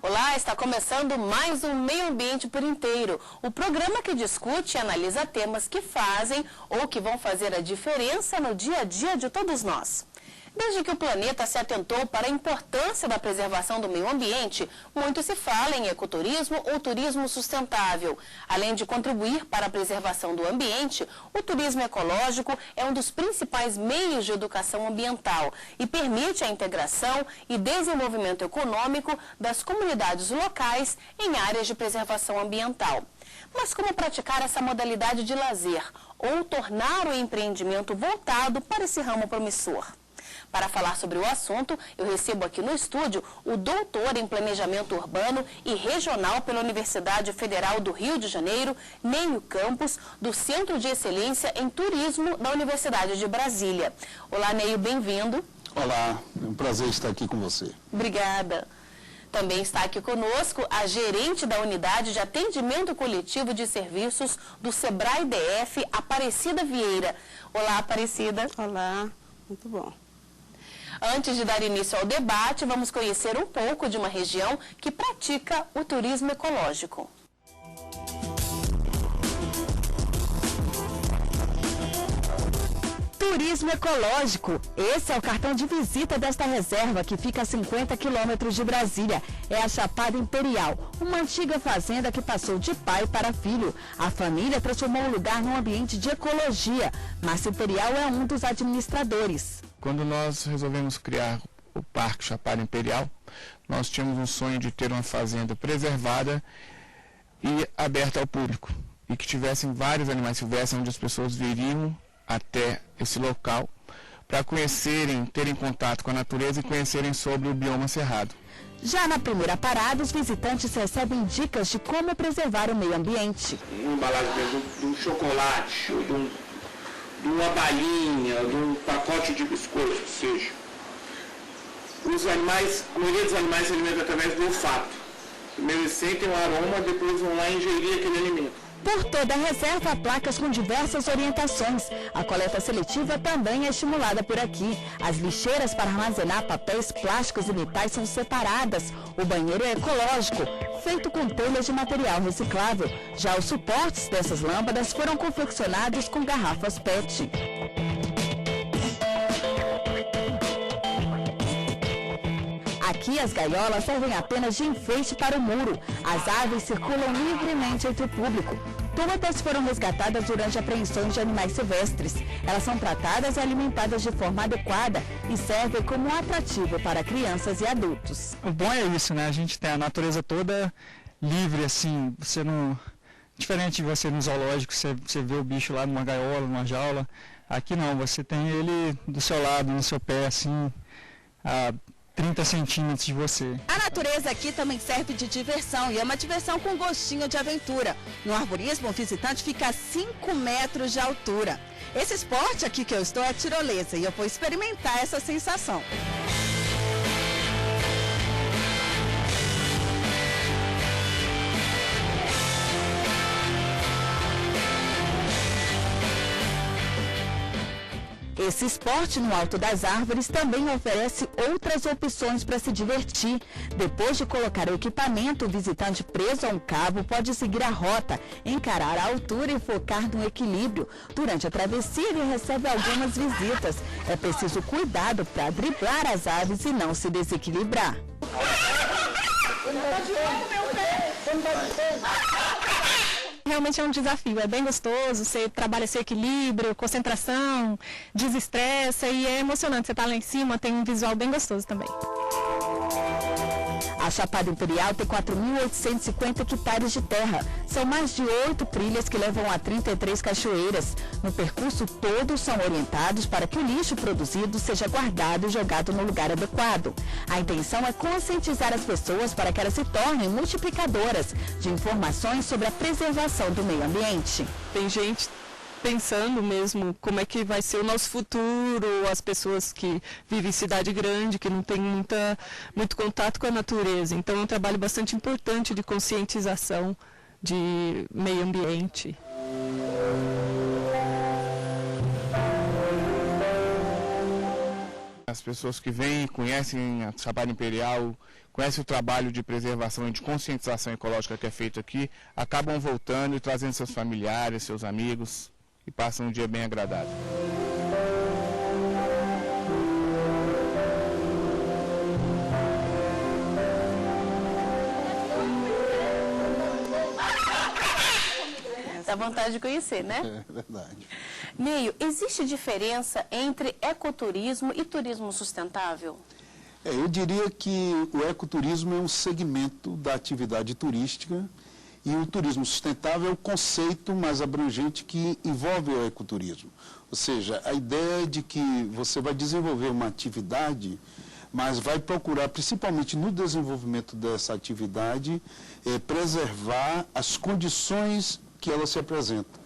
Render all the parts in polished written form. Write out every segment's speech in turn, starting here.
Olá, está começando mais um Meio Ambiente por Inteiro, o programa que discute e analisa temas que fazem ou que vão fazer a diferença no dia a dia de todos nós. Desde que o planeta se atentou para a importância da preservação do meio ambiente, muito se fala em ecoturismo ou turismo sustentável. Além de contribuir para a preservação do ambiente, o turismo ecológico é um dos principais meios de educação ambiental e permite a integração e desenvolvimento econômico das comunidades locais em áreas de preservação ambiental. Mas como praticar essa modalidade de lazer ou tornar o empreendimento voltado para esse ramo promissor? Para falar sobre o assunto, eu recebo aqui no estúdio o doutor em Planejamento Urbano e Regional pela Universidade Federal do Rio de Janeiro, Neio Campos, do Centro de Excelência em Turismo da Universidade de Brasília. Olá, Neio, bem-vindo. Olá, é um prazer estar aqui com você. Obrigada. Também está aqui conosco a gerente da Unidade de Atendimento Coletivo de Serviços do Sebrae DF, Aparecida Vieira. Olá, Aparecida. Olá, muito bom. Antes de dar início ao debate, vamos conhecer um pouco de uma região que pratica o turismo ecológico. Turismo ecológico. Esse é o cartão de visita desta reserva que fica a 50 quilômetros de Brasília. É a Chapada Imperial, uma antiga fazenda que passou de pai para filho. A família transformou o lugar num ambiente de ecologia. Márcio Imperial é um dos administradores. Quando nós resolvemos criar o Parque Chapada Imperial, nós tínhamos um sonho de ter uma fazenda preservada e aberta ao público. E que tivessem vários animais silvestres, onde as pessoas viriam até esse local para conhecerem, terem contato com a natureza e conhecerem sobre o bioma cerrado. Já na primeira parada, os visitantes recebem dicas de como preservar o meio ambiente. Uma embalagem de um chocolate, ou de uma balinha, de um pacote de biscoito, que seja. Os animais, a maioria dos animais se alimenta através do olfato. Primeiro eles sentem o aroma, depois vão lá ingerir aquele alimento. Por toda a reserva há placas com diversas orientações. A coleta seletiva também é estimulada por aqui. As lixeiras para armazenar papéis, plásticos e metais são separadas. O banheiro é ecológico, feito com telhas de material reciclável. Já os suportes dessas lâmpadas foram confeccionados com garrafas PET. Aqui as gaiolas servem apenas de enfeite para o muro. As aves circulam livremente entre o público. Todas foram resgatadas durante apreensões de animais silvestres. Elas são tratadas e alimentadas de forma adequada e servem como um atrativo para crianças e adultos. O bom é isso, né? A gente tem a natureza toda livre, assim, você não... Diferente de você no zoológico, você vê o bicho lá numa gaiola, numa jaula. Aqui não, você tem ele do seu lado, no seu pé, assim, a 30 centímetros de você. A natureza aqui também serve de diversão e é uma diversão com gostinho de aventura. No arborismo, o visitante fica a 5 metros de altura. Esse esporte aqui que eu estou é tirolesa e eu vou experimentar essa sensação. Esse esporte no alto das árvores também oferece outras opções para se divertir. Depois de colocar o equipamento, o visitante preso a um cabo pode seguir a rota, encarar a altura e focar no equilíbrio. Durante a travessia, ele recebe algumas visitas. É preciso cuidado para driblar as aves e não se desequilibrar. Realmente é um desafio, é bem gostoso, você trabalha seu equilíbrio, concentração, desestressa e é emocionante. Você está lá em cima, tem um visual bem gostoso também. A Chapada Imperial tem 4.850 hectares de terra. São mais de 8 trilhas que levam a 33 cachoeiras. No percurso, todos são orientados para que o lixo produzido seja guardado e jogado no lugar adequado. A intenção é conscientizar as pessoas para que elas se tornem multiplicadoras de informações sobre a preservação do meio ambiente. Tem gente pensando mesmo como é que vai ser o nosso futuro, as pessoas que vivem em cidade grande, que não têm muito contato com a natureza. Então é um trabalho bastante importante de conscientização de meio ambiente. As pessoas que vêm, conhecem a Chapada Imperial, conhecem o trabalho de preservação e de conscientização ecológica que é feito aqui, acabam voltando e trazendo seus familiares, seus amigos e passam um dia bem agradável. Dá vontade de conhecer, né? É verdade. Neio, existe diferença entre ecoturismo e turismo sustentável? Eu diria que o ecoturismo é um segmento da atividade turística e o turismo sustentável é o conceito mais abrangente que envolve o ecoturismo. Ou seja, a ideia de que você vai desenvolver uma atividade, mas vai procurar, principalmente no desenvolvimento dessa atividade, preservar as condições que ela se apresenta.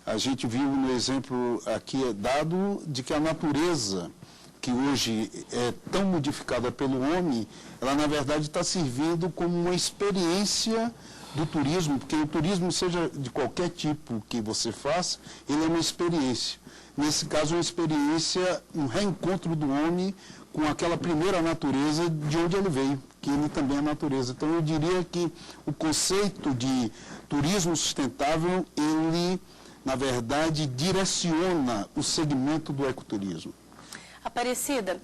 A gente viu no exemplo aqui dado de que a natureza, que hoje é tão modificada pelo homem, ela na verdade está servindo como uma experiência do turismo, porque o turismo, seja de qualquer tipo que você faça, ele é uma experiência. Nesse caso, uma experiência, um reencontro do homem com aquela primeira natureza de onde ele veio, que ele também é natureza. Então, eu diria que o conceito de turismo sustentável, ele, na verdade, direciona o segmento do ecoturismo. Aparecida,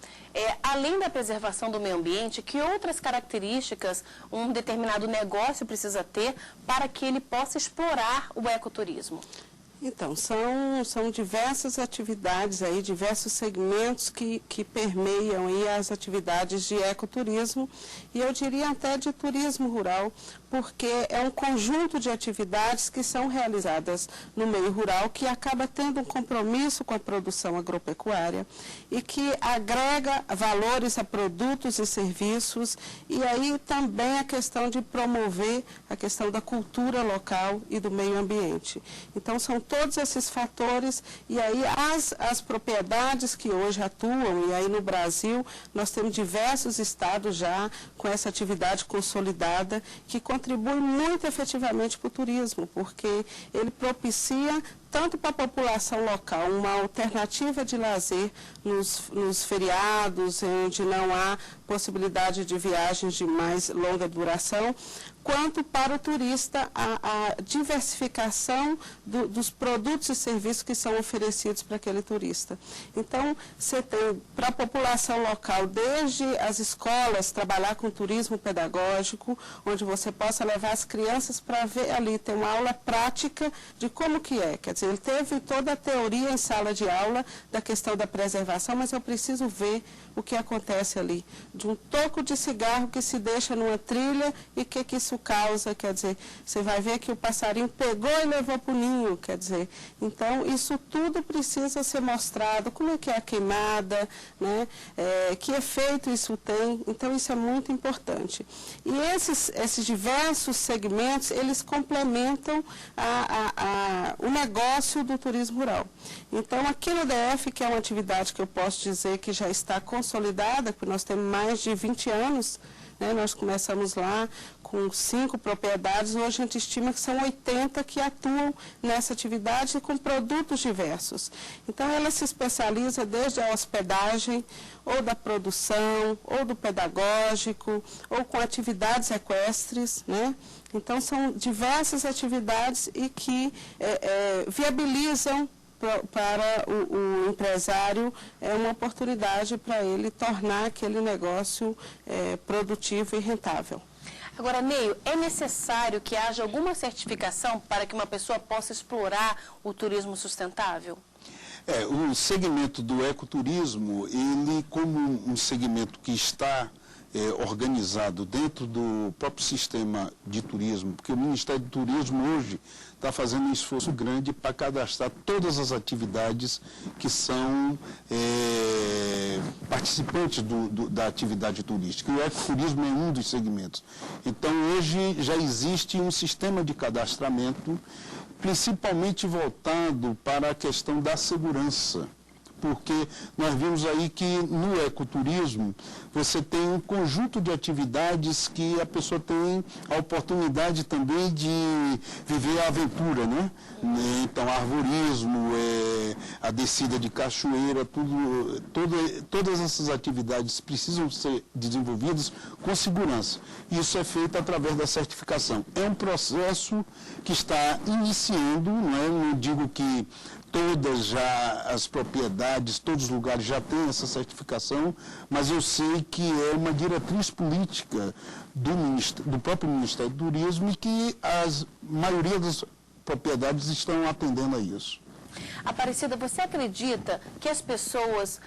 além da preservação do meio ambiente, que outras características um determinado negócio precisa ter para que ele possa explorar o ecoturismo? Então, são diversas atividades aí, diversos segmentos que permeiam aí as atividades de ecoturismo e eu diria até de turismo rural, porque é um conjunto de atividades que são realizadas no meio rural que acaba tendo um compromisso com a produção agropecuária e que agrega valores a produtos e serviços e aí também a questão de promover a questão da cultura local e do meio ambiente. Então, são todos esses fatores e aí as propriedades que hoje atuam, e aí no Brasil nós temos diversos estados já com essa atividade consolidada que contribui muito efetivamente para o turismo, porque ele propicia tanto para a população local uma alternativa de lazer nos feriados, onde não há possibilidade de viagens de mais longa duração, quanto para o turista a diversificação dos produtos e serviços que são oferecidos para aquele turista. Então, você tem para a população local, desde as escolas, trabalhar com turismo pedagógico, onde você possa levar as crianças para ver ali, ter uma aula prática de como que é. Quer dizer, ele teve toda a teoria em sala de aula da questão da preservação, mas eu preciso ver o que acontece ali. De um toco de cigarro que se deixa numa trilha e o que isso causa, quer dizer, você vai ver que o passarinho pegou e levou para o ninho, quer dizer. Então, isso tudo precisa ser mostrado, como é que é a queimada, né? Que efeito isso tem, então isso é muito importante. E esses diversos segmentos, eles complementam o negócio do turismo rural. Então, aqui no DF, que é uma atividade que eu posso dizer que já está consolidada, porque nós temos mais de 20 anos, né? Nós começamos lá com 5 propriedades, hoje a gente estima que são 80 que atuam nessa atividade com produtos diversos. Então, ela se especializa desde a hospedagem, ou da produção, ou do pedagógico, ou com atividades equestres, né? Então, são diversas atividades e que viabilizam para o empresário uma oportunidade para ele tornar aquele negócio produtivo e rentável. Agora, Neio, é necessário que haja alguma certificação para que uma pessoa possa explorar o turismo sustentável? O segmento do ecoturismo, ele como um segmento que está organizado dentro do próprio sistema de turismo, porque o Ministério do Turismo hoje está fazendo um esforço grande para cadastrar todas as atividades que são participantes da atividade turística. E o ecoturismo é um dos segmentos. Então, hoje já existe um sistema de cadastramento, principalmente voltado para a questão da segurança, porque nós vimos aí que no ecoturismo você tem um conjunto de atividades que a pessoa tem a oportunidade também de viver a aventura, né? Então, arvorismo, a descida de cachoeira, todas essas atividades precisam ser desenvolvidas com segurança. Isso é feito através da certificação. É um processo que está iniciando, não digo que todas já as propriedades, todos os lugares já têm essa certificação, mas eu sei que é uma diretriz política do próprio Ministério do Turismo e que a maioria das propriedades estão atendendo a isso. Aparecida, você acredita que as pessoas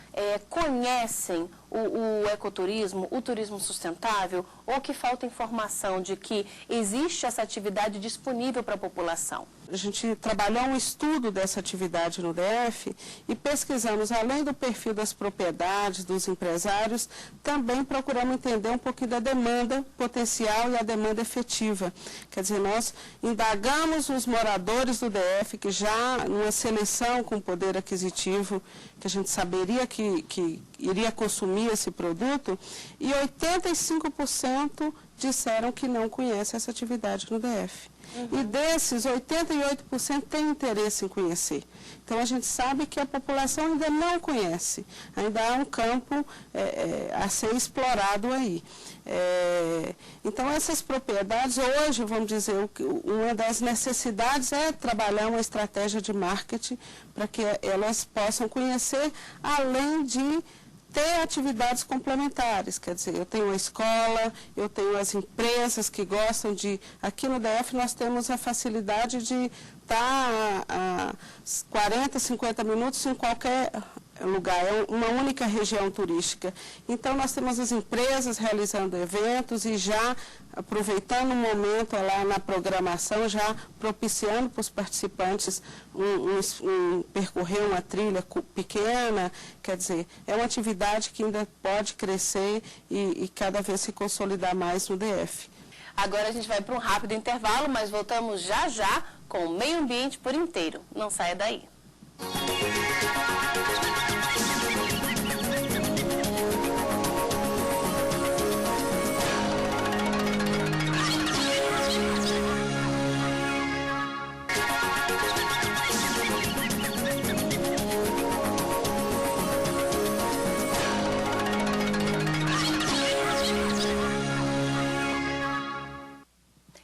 conhecem o ecoturismo, o turismo sustentável, ou que falta informação de que existe essa atividade disponível para a população? A gente trabalhou um estudo dessa atividade no DF e pesquisamos, além do perfil das propriedades, dos empresários, também procuramos entender um pouquinho da demanda potencial e a demanda efetiva. Quer dizer, nós indagamos os moradores do DF, que já numa seleção com poder aquisitivo, que a gente saberia que iria consumir esse produto, e 85% disseram que não conhecem essa atividade no DF. E desses, 88% têm interesse em conhecer. Então, a gente sabe que a população ainda não conhece. Ainda há um campo a ser explorado aí. Então, essas propriedades, hoje, vamos dizer, uma das necessidades é trabalhar uma estratégia de marketing para que elas possam conhecer, além de ter atividades complementares, quer dizer, eu tenho a escola, eu tenho as empresas que gostam de... Aqui no DF nós temos a facilidade de estar a 40, 50 minutos em qualquer lugar, é uma única região turística. Então, nós temos as empresas realizando eventos e já aproveitando o momento lá na programação, já propiciando para os participantes percorrer uma trilha pequena. Quer dizer, é uma atividade que ainda pode crescer e cada vez se consolidar mais no DF. Agora a gente vai para um rápido intervalo, mas voltamos já já com o meio ambiente por inteiro. Não saia daí.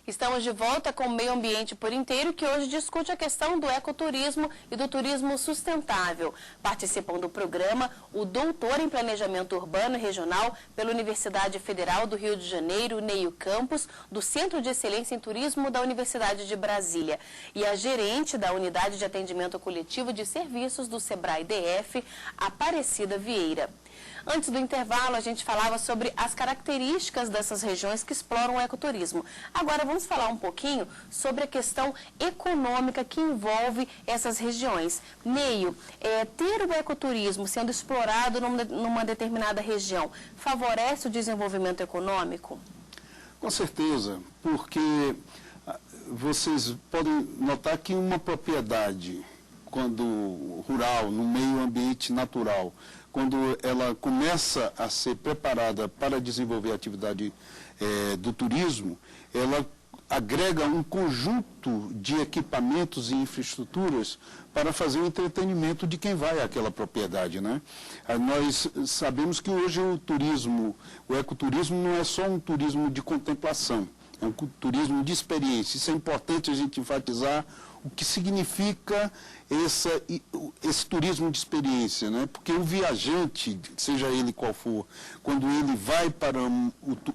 Estamos de volta com o Meio Ambiente por Inteiro, que hoje discute a questão do ecoturismo e do turismo sustentável. Participam do programa o doutor em Planejamento Urbano e Regional pela Universidade Federal do Rio de Janeiro, Neio Campos, do Centro de Excelência em Turismo da Universidade de Brasília, e a gerente da Unidade de Atendimento Coletivo de Serviços do Sebrae DF, Aparecida Vieira. Antes do intervalo, a gente falava sobre as características dessas regiões que exploram o ecoturismo. Agora, vamos falar um pouquinho sobre a questão econômica que envolve essas regiões. Neio, ter o ecoturismo sendo explorado numa determinada região favorece o desenvolvimento econômico? Com certeza, porque vocês podem notar que uma propriedade, quando rural, no meio ambiente natural, quando ela começa a ser preparada para desenvolver a atividade do turismo, ela agrega um conjunto de equipamentos e infraestruturas para fazer o entretenimento de quem vai àquela propriedade, né? Nós sabemos que hoje o ecoturismo não é só um turismo de contemplação, é um turismo de experiência. Isso é importante a gente enfatizar o que significa esse turismo de experiência, né? Porque o viajante, seja ele qual for, quando ele vai para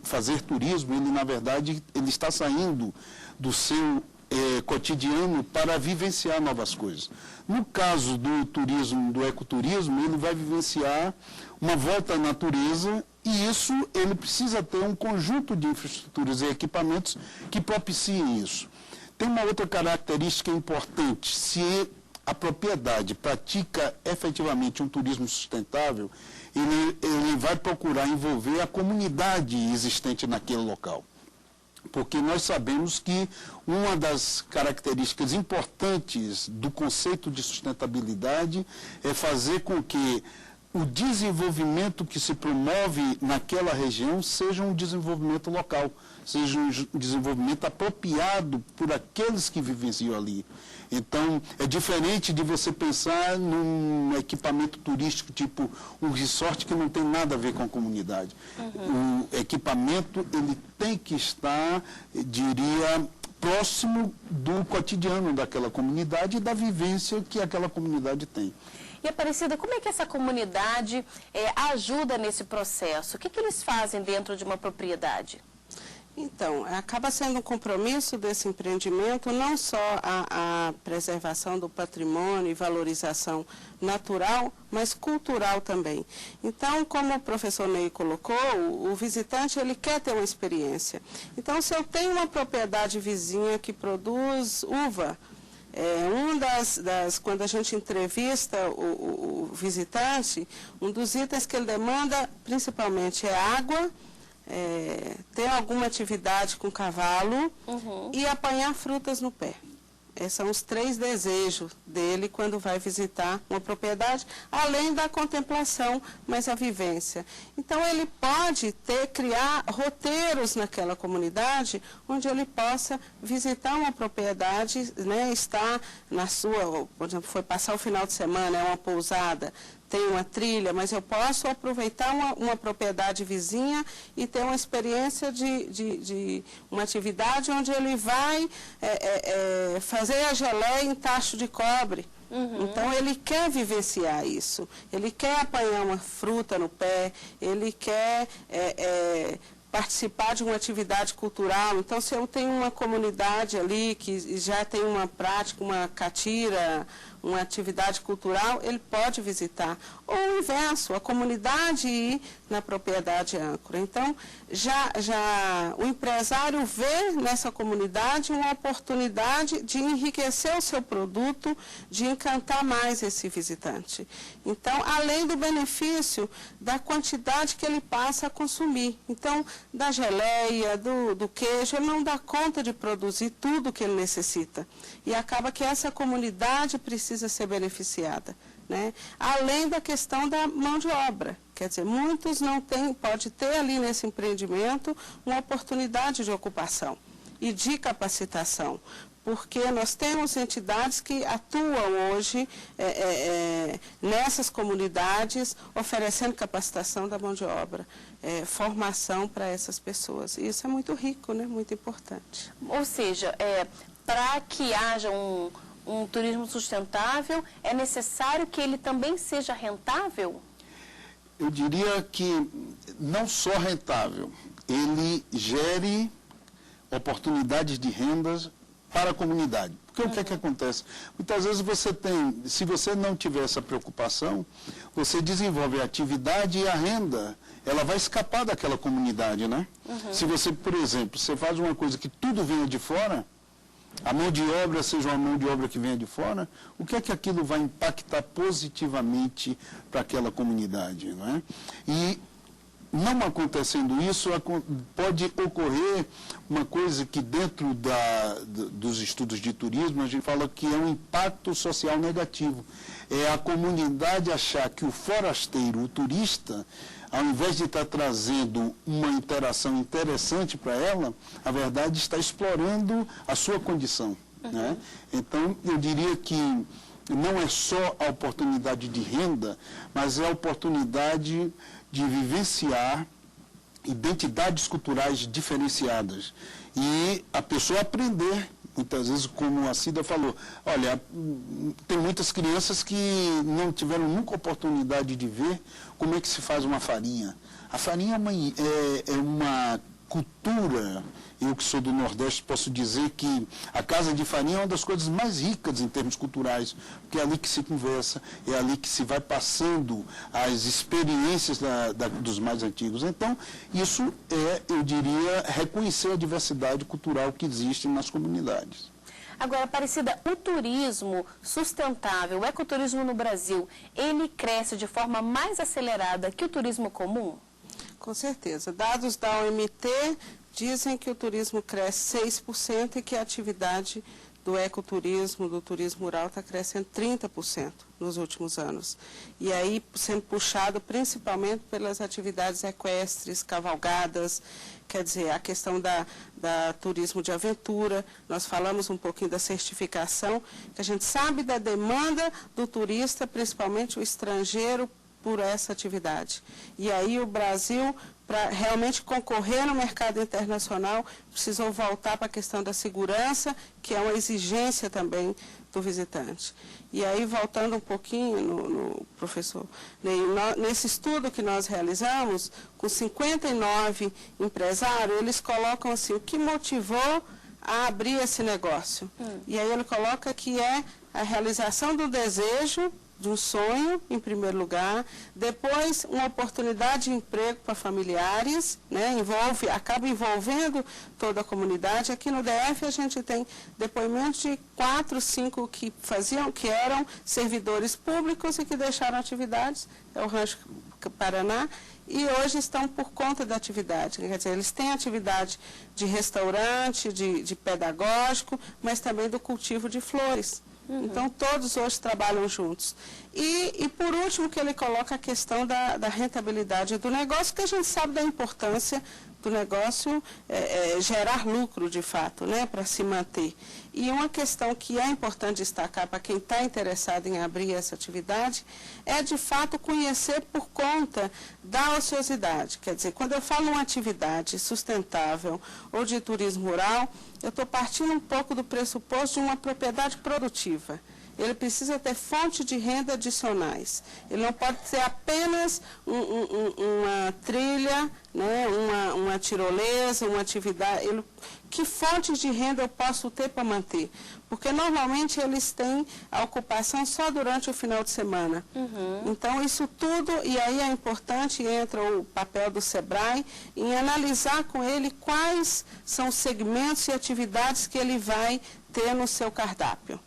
fazer turismo, ele, na verdade, ele está saindo do seu cotidiano para vivenciar novas coisas. No caso do turismo, do ecoturismo, ele vai vivenciar uma volta à natureza, e isso ele precisa ter um conjunto de infraestruturas e equipamentos que propiciem isso. Tem uma outra característica importante: se a propriedade pratica efetivamente um turismo sustentável, ele vai procurar envolver a comunidade existente naquele local. porque nós sabemos que uma das características importantes do conceito de sustentabilidade é fazer com que o desenvolvimento que se promove naquela região seja um desenvolvimento local, seja um desenvolvimento apropriado por aqueles que vivenciam ali. Então, é diferente de você pensar num equipamento turístico, tipo um resort que não tem nada a ver com a comunidade. O equipamento, ele tem que estar, diria, próximo do cotidiano daquela comunidade e da vivência que aquela comunidade tem. E, Aparecida, como é que essa comunidade ajuda nesse processo? O que eles fazem dentro de uma propriedade? Então, acaba sendo um compromisso desse empreendimento não só a preservação do patrimônio e valorização natural, mas cultural também. Então, como o professor Ney colocou, o visitante ele quer ter uma experiência. Então, se eu tenho uma propriedade vizinha que produz uva, quando a gente entrevista o visitante, um dos itens que ele demanda principalmente é água, ter alguma atividade com cavalo e apanhar frutas no pé. Esses são os 3 desejos dele quando vai visitar uma propriedade, além da contemplação, mas a vivência. Então, ele pode criar roteiros naquela comunidade, onde ele possa visitar uma propriedade, né, estar na sua, por exemplo, foi passar o final de semana, uma pousada, tem uma trilha, mas eu posso aproveitar uma propriedade vizinha e ter uma experiência de uma atividade onde ele vai fazer a geleia em tacho de cobre. Então, ele quer vivenciar isso, ele quer apanhar uma fruta no pé, ele quer participar de uma atividade cultural. Então, se eu tenho uma comunidade ali que já tem uma prática, uma catira, uma atividade cultural, ele pode visitar. Ou o inverso, a comunidade ir na propriedade âncora. Então, o empresário vê nessa comunidade uma oportunidade de enriquecer o seu produto, de encantar mais esse visitante. Então, além do benefício da quantidade que ele passa a consumir. Então, da geleia, do queijo, ele não dá conta de produzir tudo que ele necessita. E acaba que essa comunidade precisa ser beneficiada, né? Além da questão da mão de obra. Quer dizer, muitos não têm, pode ter ali nesse empreendimento uma oportunidade de ocupação e de capacitação, porque nós temos entidades que atuam hoje nessas comunidades, oferecendo capacitação da mão de obra, formação para essas pessoas. E isso é muito rico, né? Muito importante. Ou seja, para que haja um turismo sustentável, é necessário que ele também seja rentável? Eu diria que não só rentável, ele gere oportunidades de rendas para a comunidade. Porque o que é que acontece? Muitas vezes se você não tiver essa preocupação, você desenvolve a atividade e a renda, ela vai escapar daquela comunidade, né? Se você, por exemplo, você faz uma coisa que tudo venha de fora, a mão de obra seja uma mão de obra que venha de fora, o que é que aquilo vai impactar positivamente para aquela comunidade, não é? E não acontecendo isso, pode ocorrer uma coisa que dentro dos estudos de turismo a gente fala que é um impacto social negativo. É a comunidade achar que o forasteiro, o turista, ao invés de estar trazendo uma interação interessante para ela, a verdade está explorando a sua condição, né? Então, eu diria que não é só a oportunidade de renda, mas é a oportunidade de vivenciar identidades culturais diferenciadas e a pessoa aprender. Muitas vezes, como a Cida falou, olha, tem muitas crianças que não tiveram nunca oportunidade de ver como é que se faz uma farinha. A farinha é uma cultura. Eu que sou do Nordeste posso dizer que a casa de farinha é uma das coisas mais ricas em termos culturais, porque é ali que se conversa, é ali que se vai passando as experiências dos mais antigos. Então, isso eu diria, reconhecer a diversidade cultural que existe nas comunidades. Agora, Aparecida, o turismo sustentável, o ecoturismo no Brasil, ele cresce de forma mais acelerada que o turismo comum? Com certeza. Dados da OMT dizem que o turismo cresce 6% e que a atividade do ecoturismo, do turismo rural, está crescendo 30% nos últimos anos. E aí sendo puxado principalmente pelas atividades equestres, cavalgadas, quer dizer, a questão da turismo de aventura. Nós falamos um pouquinho da certificação, que a gente sabe da demanda do turista, principalmente o estrangeiro, por essa atividade. E aí o Brasil, para realmente concorrer no mercado internacional, precisou voltar para a questão da segurança, que é uma exigência também do visitante. E aí, voltando um pouquinho, no professor Ney, nesse estudo que nós realizamos, com 59 empresários, eles colocam assim, o que motivou a abrir esse negócio. E aí ele coloca que é a realização do desejo, de um sonho, em primeiro lugar, depois uma oportunidade de emprego para familiares, né, acaba envolvendo toda a comunidade. Aqui no DF a gente tem depoimentos de 4, 5 que eram servidores públicos e que deixaram atividades, é o Rancho Paraná, e hoje estão por conta da atividade. Quer dizer, eles têm atividade de restaurante, de pedagógico, mas também do cultivo de flores. Então, todos hoje trabalham juntos. E, por último, que ele coloca a questão da rentabilidade do negócio, que a gente sabe da importância do negócio gerar lucro, de fato, né, para se manter. E uma questão que é importante destacar para quem está interessado em abrir essa atividade é, de fato, conhecer por conta da ociosidade. Quer dizer, quando eu falo uma atividade sustentável ou de turismo rural, eu estou partindo um pouco do pressuposto de uma propriedade produtiva. Ele precisa ter fontes de renda adicionais. Ele não pode ser apenas uma trilha, né, uma tirolesa, uma atividade. Que fontes de renda eu posso ter para manter? Porque normalmente eles têm a ocupação só durante o final de semana. Então isso tudo, e aí é importante, entra o papel do SEBRAE, em analisar com ele quais são os segmentos e atividades que ele vai ter no seu cardápio.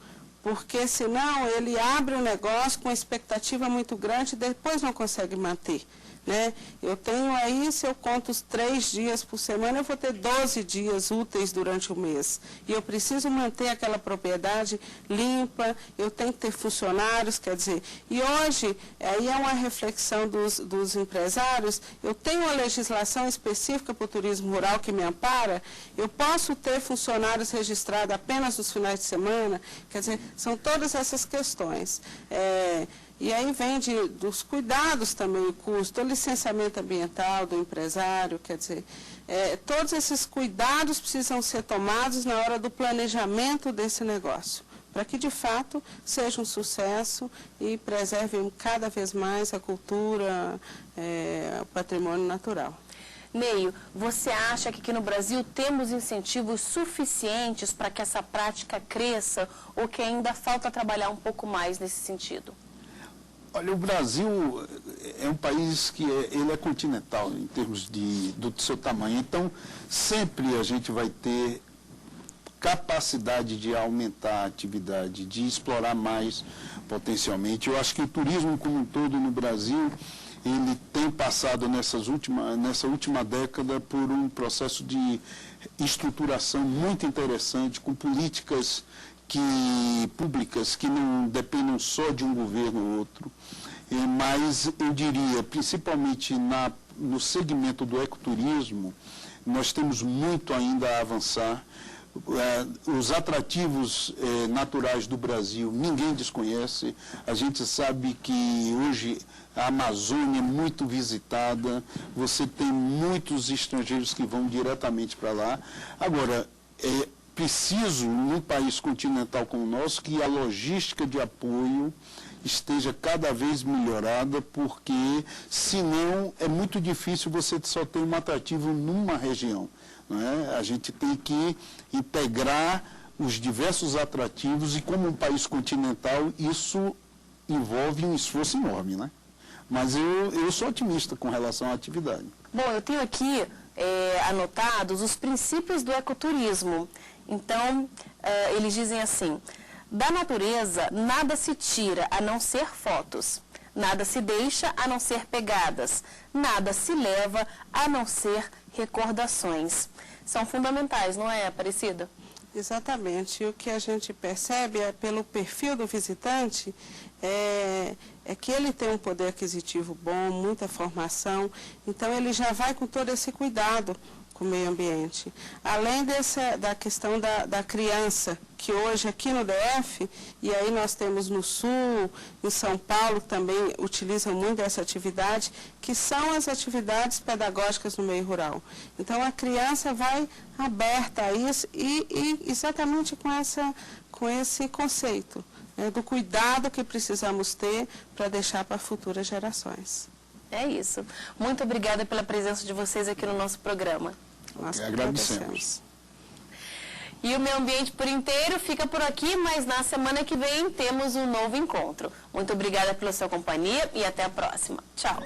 Porque senão ele abre um negócio com expectativa muito grande e depois não consegue manter. Né? Eu tenho aí, se eu conto os 3 dias por semana, eu vou ter 12 dias úteis durante o mês. E eu preciso manter aquela propriedade limpa, eu tenho que ter funcionários, quer dizer. E hoje, aí é uma reflexão dos empresários, eu tenho uma legislação específica para o turismo rural que me ampara, eu posso ter funcionários registrados apenas nos finais de semana, quer dizer, são todas essas questões. E aí vem dos cuidados também, o custo, o licenciamento ambiental do empresário, quer dizer, todos esses cuidados precisam ser tomados na hora do planejamento desse negócio, para que de fato seja um sucesso e preserve cada vez mais a cultura, o patrimônio natural. Neio, você acha que aqui no Brasil temos incentivos suficientes para que essa prática cresça ou que ainda falta trabalhar um pouco mais nesse sentido? Olha, o Brasil é um país que ele é continental em termos do seu tamanho. Então, sempre a gente vai ter capacidade de aumentar a atividade, de explorar mais potencialmente. Eu acho que o turismo como um todo no Brasil, ele tem passado nessa última década por um processo de estruturação muito interessante, com políticas públicas que não dependem só de um governo ou outro, mas eu diria, principalmente no segmento do ecoturismo, nós temos muito ainda a avançar. Os atrativos naturais do Brasil ninguém desconhece. A gente sabe que hoje a Amazônia é muito visitada, você tem muitos estrangeiros que vão diretamente para lá. Agora, preciso, num país continental como o nosso, que a logística de apoio esteja cada vez melhorada, porque senão é muito difícil você só ter um atrativo numa região. Não é? A gente tem que integrar os diversos atrativos e, como um país continental, isso envolve um esforço enorme, né? Mas eu sou otimista com relação à atividade. Bom, eu tenho aqui anotados os princípios do ecoturismo. Então, eles dizem assim: da natureza nada se tira a não ser fotos, nada se deixa a não ser pegadas, nada se leva a não ser recordações. são fundamentais, não é, Aparecida? Exatamente. E o que a gente percebe é, pelo perfil do visitante, é que ele tem um poder aquisitivo bom, muita formação, então ele já vai com todo esse cuidado com o meio ambiente. Além da questão da criança, que hoje aqui no DF, e aí nós temos no Sul, em São Paulo, que também utilizam muito essa atividade, que são as atividades pedagógicas no meio rural. Então a criança vai aberta a isso e exatamente com esse conceito, né, do cuidado que precisamos ter para deixar para futuras gerações. É isso. Muito obrigada pela presença de vocês aqui no nosso programa. Nós agradecemos. E o Meio Ambiente por Inteiro fica por aqui, mas na semana que vem temos um novo encontro. Muito obrigada pela sua companhia e até a próxima. Tchau.